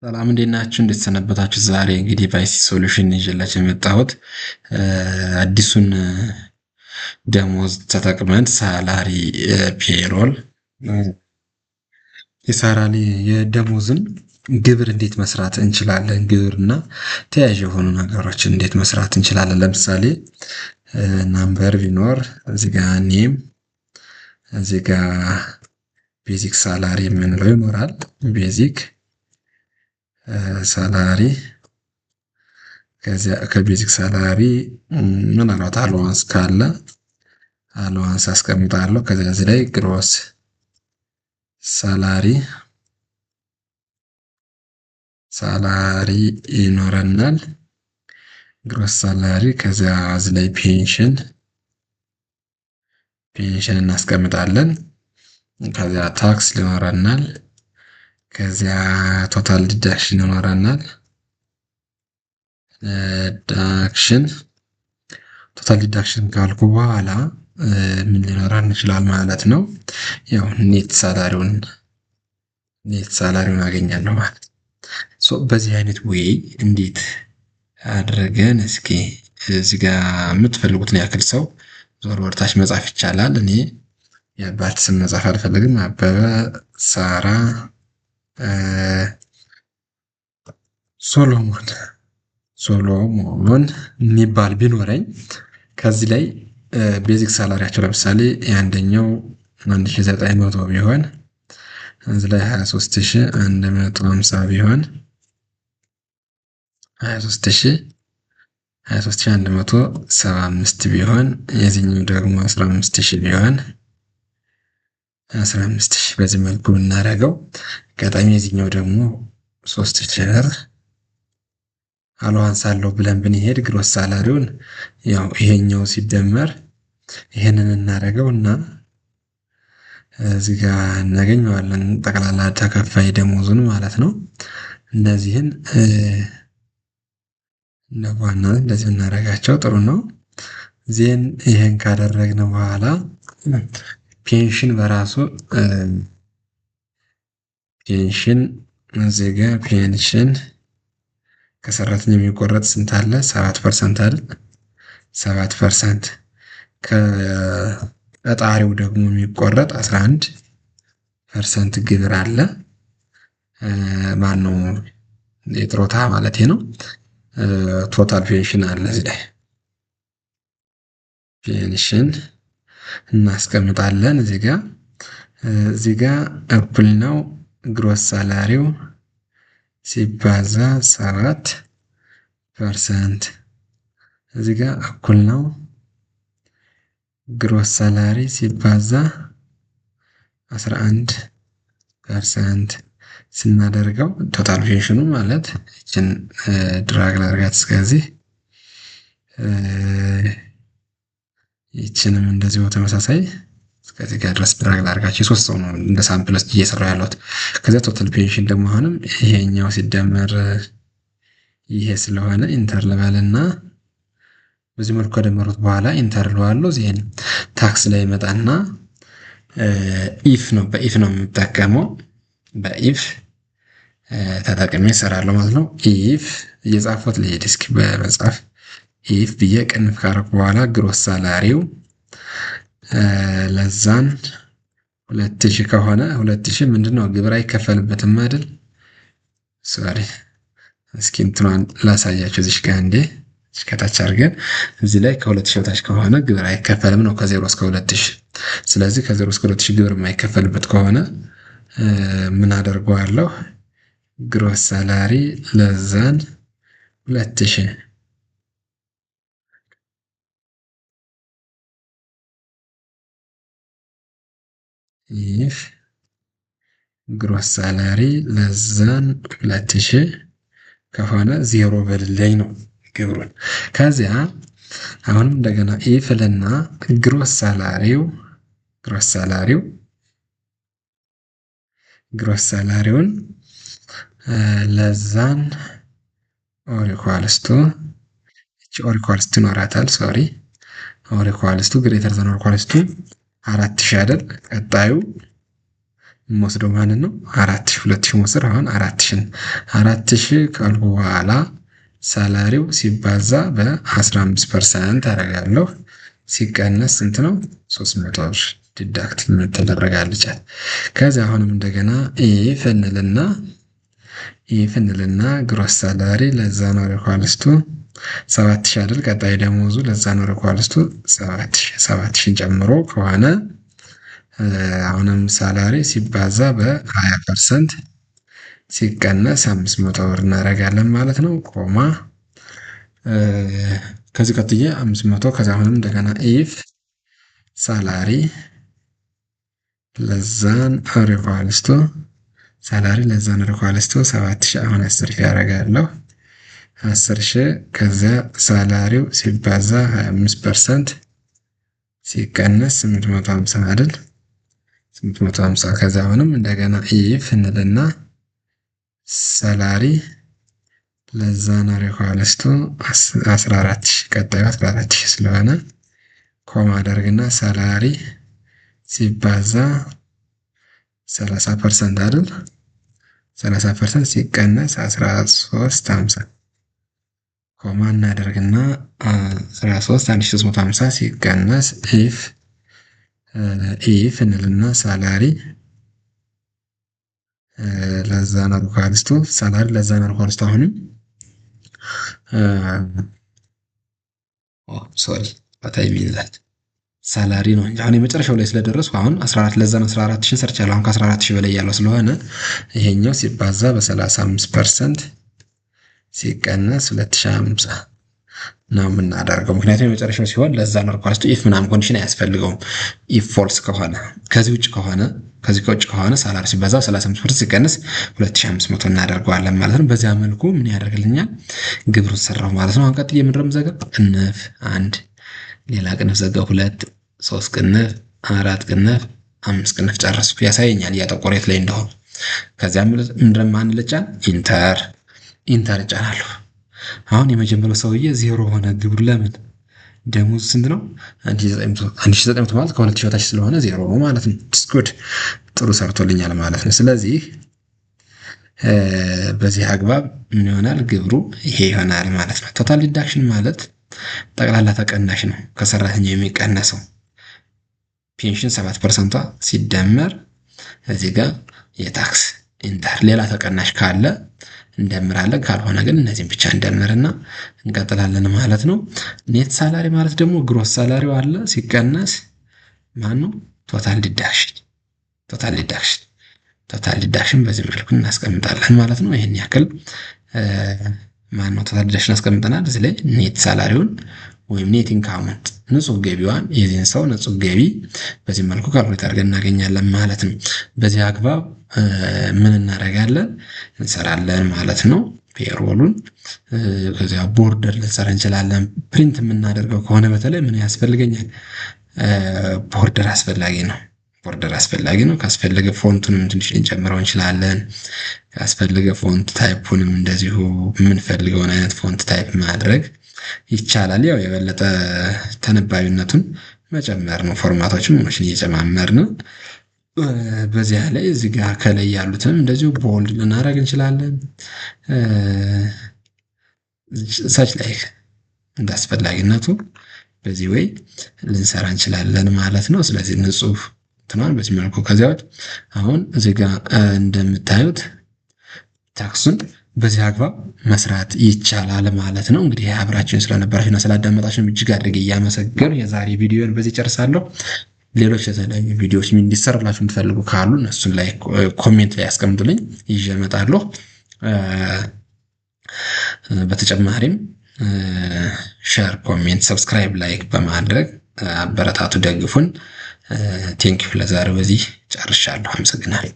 ሰላም እንዴት ናችሁ? እንዴት ሰነበታችሁ? ዛሬ እንግዲህ ቫይሲ ሶሉሽን ይዤላችሁ የመጣሁት አዲሱን ደሞዝ ተጠቅመን ሳላሪ ፔሮል የሳራሊ የደሞዝን ግብር እንዴት መስራት እንችላለን? ግብርና ተያያዥ የሆኑ ነገሮችን እንዴት መስራት እንችላለን? ለምሳሌ ናምበር ቢኖር እዚህ ጋር ኔም እዚህ ጋር ቤዚክ ሳላሪ የምንለው ይኖራል። ቤዚክ ሳላሪ ከቤዚክ ሳላሪ ምናልባት አሎዋንስ ካለ አሎዋንስ አስቀምጣለሁ። ከዚያ እዚህ ላይ ግሮስ ሳላሪ ይኖረናል። ግሮስ ሳላሪ ከዚያ እዚህ ላይ ፔንሽን እናስቀምጣለን። ከዚያ ታክስ ይኖረናል። ከዚያ ቶታል ዲዳክሽን ይኖረናል። ቶታል ዲዳክሽን ካልኩ በኋላ ምን ሊኖረን ይችላል ማለት ነው? ያው ኔት ሳላሪውን አገኛለሁ ማለት ነው። በዚህ አይነት ዌይ እንዴት አድርገን እስኪ እዚህ ጋር የምትፈልጉትን ያክል ሰው ዞር ወርታች መጻፍ ይቻላል። እኔ የአባት ስም መጻፍ አልፈልግም። አበበ ሳራ ሶሎሞን የሚባል ቢኖረኝ ከዚህ ላይ ቤዚክ ሳላሪያቸው ለምሳሌ የአንደኛው 1900 ቢሆን እዚህ ላይ 23150 ቢሆን 23175 ቢሆን የዚህኛው ደግሞ 15000 ቢሆን 15000 በዚህ መልኩ ብናደርገው አጋጣሚ የዚህኛው ደግሞ 3000 ብር አሎዋንስ አለው ብለን ብንሄድ ግሮስ ሳላሪውን ያው ይሄኛው ሲደመር ይሄንን እናደርገው እና እዚህ ጋር እናገኘዋለን ጠቅላላ ተከፋይ ደሞዙን ማለት ነው። እነዚህን ለዋናነት እንደዚህ እናደርጋቸው ጥሩ ነው። ዜን ይሄን ካደረግን በኋላ ፔንሽን በራሱ ፔንሽን እዚህ ጋር ፔንሽን ከሰራተኛ የሚቆረጥ ስንት አለ? 7% አይደል? 7% ከቀጣሪው ደግሞ የሚቆረጥ 11% ግብር አለ። ማነው የጥሮታ ማለት ነው። ቶታል ፔንሽን አለ እዚህ ላይ ፔንሽን እናስቀምጣለን። እዚህ ጋር እኩል ነው ግሮስ ሳላሪው ሲባዛ 7% እዚህ ጋር እኩል ነው ግሮስ ሳላሪ ሲባዛ 11% ስናደርገው ቶታል ፔንሽኑ ማለት እችን ድራግ ላድርጋት እስከዚህ ይችንም እንደዚሁ ተመሳሳይ እስከዚህ ጋር ድረስ ድራግ ላድርጋቸው። የሶስት ሰው ነው እንደ ሳምፕል ውስጥ እየሰራው ያለሁት። ከዚያ ቶታል ፔንሽን ደግሞ አሁንም ይሄኛው ሲደመር ይሄ ስለሆነ ኢንተር ልበልና በዚህ መልኩ ከደመሩት በኋላ ኢንተር ልዋለሁ። ዜን ታክስ ላይ መጣና ኢፍ ነው በኢፍ ነው የምጠቀመው። በኢፍ ተጠቅሜ እሰራለሁ ማለት ነው። ኢፍ እየጻፉት ልሄድ እስኪ በመጻፍ ኢፍ ብዬ ቅንፍ ካረኩ በኋላ ግሮስ ሳላሪው ለዛን 2000 ከሆነ 2000 ምንድነው ግብር አይከፈልበትም አይደል? ሶሪ እስኪ እንትኗን ላሳያችሁ እዚህ ጋር እንዴ ከታች አድርገን እዚህ ላይ ከ2000 በታች ከሆነ ግብር አይከፈልም ነው ከ0 እስከ 2000። ስለዚህ ከ0 እስከ 2000 ግብር የማይከፈልበት ከሆነ ምን አደርገዋለሁ? ግሮስ ሳላሪ ለዛን 2000 ይህ ግሮስ ሳላሪ ለዛን 2000 ከሆነ 0 በልለኝ ነው ግብሩን። ከዚያ አሁንም እንደገና ኢፍልና ግሮስ ሳላሪውን ለዛን ኦሪኳልስቱ ይኖራታል። ሶሪ ኦሪኳልስቱ ግሬተር ዘን ኦሪኳልስቱ 4000 አይደል? ቀጣዩ የምወስደው ማንን ነው? 4000 መውሰድ አሁን 4000 ካልኩ በኋላ ሳላሪው ሲባዛ በ15% አደርጋለሁ። ሲቀነስ ስንት ነው? 300 ብር ዲዳክት ተደረጋለች። ከዚህ አሁንም እንደገና ኢፍ እንልና ግሮስ ሳላሪ ለዛ ነው ሪኳልስቱ 7000 አይደል? ቀጣይ ደሞዙ ለዛ ነው ሪኳልስቱ 7000 ጨምሮ ከሆነ አሁንም ሳላሪ ሲባዛ በ20% ሲቀነስ 500 ብር እናደርጋለን ማለት ነው። ኮማ ከዚህ ቀጥዬ 500 ከዛ አሁንም እንደገና ኢፍ ሳላሪ ለዛን ሪኳልስቱ 7000 አሁን 10,000 ያደርጋለሁ። 10,000 ከዚያ ሳላሪው ሲባዛ 25% ሲቀነስ 850 አይደል? 850 ከዛ አሁንም እንደገና ኢፍ እንልና ሳላሪ ለዛ ነው ሪኳልስቱ 14,000 ቀጣዩ 14,000 ስለሆነ ኮማ አደርግና ሳላሪ ሲባዛ 30% አይደል? 30% ሲቀነስ 1350 ኮማ እናደርግና 13,350 ሲቀነስ ኢፍ እንልና ሳላሪ ለዛ ነው ሪኳልስቱ አሁንም ባታይ ሚዛት ሳላሪ ነው እንጂ አሁን የመጨረሻው ላይ ስለደረስኩ አሁን 14 ለዛ ነው 14,000 ሰርቻለሁ። አሁን ከ14,000 በላይ ያለው ስለሆነ ይሄኛው ሲባዛ በ35% ሲቀነስ 2,050 ነው የምናደርገው። ምክንያቱም የመጨረሻው ሲሆን ለዛ ነው ሪኳልስቱ ኢፍ ምናምን ኮንዲሽን አያስፈልገውም። ኢፍ ፎልስ ከሆነ ከዚህ ውጭ ከሆነ ሳላሪ ሲባዛ 35% ሲቀነስ 2,500 እናደርገዋለን ማለት ነው። በዚያ መልኩ ምን ያደርግልኛል? ግብሩን ሰራው ማለት ነው። አሁን ቀጥዬ ምንድነው የምዘጋው? ቅንፍ 1 ሌላ ቅንፍ ዘጋው 2 3 ቅንፍ 4 ቅንፍ 5 ቅንፍ ጨረስኩ። ያሳየኛል እያጠቆሬት ላይ እንደሆነ። ከዚያ ምንድነው ማን ልጫን? ኢንተር እጫናለሁ። አሁን የመጀመሪያው ሰውዬ 0 ሆነ። ግብሩ ለምን? ደሞዝ ስንት ነው? 1900 ማለት ከ2000 በታች ስለሆነ 0 ነው ማለት ነው። ጉድ ጥሩ ሰርቶልኛል ማለት ነው። ስለዚህ በዚህ አግባብ ምን ይሆናል? ግብሩ ይሄ ይሆናል ማለት ነው። ቶታል ዲዳክሽን ማለት ጠቅላላ ተቀናሽ ነው። ከሰራተኛው የሚቀነሰው ፔንሽን 7%ቷ ሲደመር እዚህ ጋር የታክስ ኢንተር ሌላ ተቀናሽ ካለ እንደምራለን። ካልሆነ ግን እነዚህን ብቻ እንደምርና እንቀጥላለን ማለት ነው። ኔት ሳላሪ ማለት ደግሞ ግሮስ ሳላሪው አለ ሲቀነስ ማን ነው? ቶታል ዲዳክሽን በዚህ መልኩ እናስቀምጣለን ማለት ነው። ይሄን ያክል ማን ነው ቶታል ዲዳክሽን አስቀምጠናል። እዚህ ላይ ኔት ሳላሪውን ወይም ኔት ኢንካሙን ንጹህ ገቢዋን የዚህን ሰው ንጹህ ገቢ በዚህ መልኩ ካልኩሌት አድርገን እናገኛለን ማለት ነው። በዚህ አግባብ ምን እናደርጋለን? እንሰራለን ማለት ነው። ፔሮሉን ከዚያ ቦርደር ልንሰራ እንችላለን። ፕሪንት የምናደርገው ከሆነ በተለይ ምን ያስፈልገኛል? ቦርደር አስፈላጊ ነው። ካስፈለገ ፎንቱንም ትንሽ ልንጨምረው እንችላለን። ካስፈለገ ፎንት ታይፑንም እንደዚሁ የምንፈልገውን አይነት ፎንት ታይፕ ማድረግ ይቻላል። ያው የበለጠ ተነባቢነቱን መጨመር ነው። ፎርማቶችን ምኖችን እየጨማመርን በዚያ ላይ እዚህ ጋር ከላይ ያሉትንም እንደዚሁ ቦልድ ልናደርግ እንችላለን። ሳች ላይ እንዳስፈላጊነቱ በዚህ ወይ ልንሰራ እንችላለን ማለት ነው። ስለዚህ ንጹህ ትናን በዚህ መልኩ ከዚያው አሁን እዚህ ጋር እንደምታዩት ታክሱን በዚህ አግባብ መስራት ይቻላል ማለት ነው። እንግዲህ አብራችሁን ስለነበራችሁና ስላዳመጣችሁ እጅግ አድርጌ እያመሰገንኩ የዛሬ ቪዲዮን በዚህ ጨርሳለሁ። ሌሎች የተለያዩ ቪዲዮዎች እንዲሰራላችሁ የምትፈልጉ ካሉ እነሱን ላይ ኮሜንት ላይ ያስቀምጡልኝ፣ ይዤ እመጣለሁ። በተጨማሪም ሼር፣ ኮሜንት፣ ሰብስክራይብ፣ ላይክ በማድረግ አበረታቱ፣ ደግፉን። ቴንኪው። ለዛሬው በዚህ ጨርሻለሁ። አመሰግናለሁ።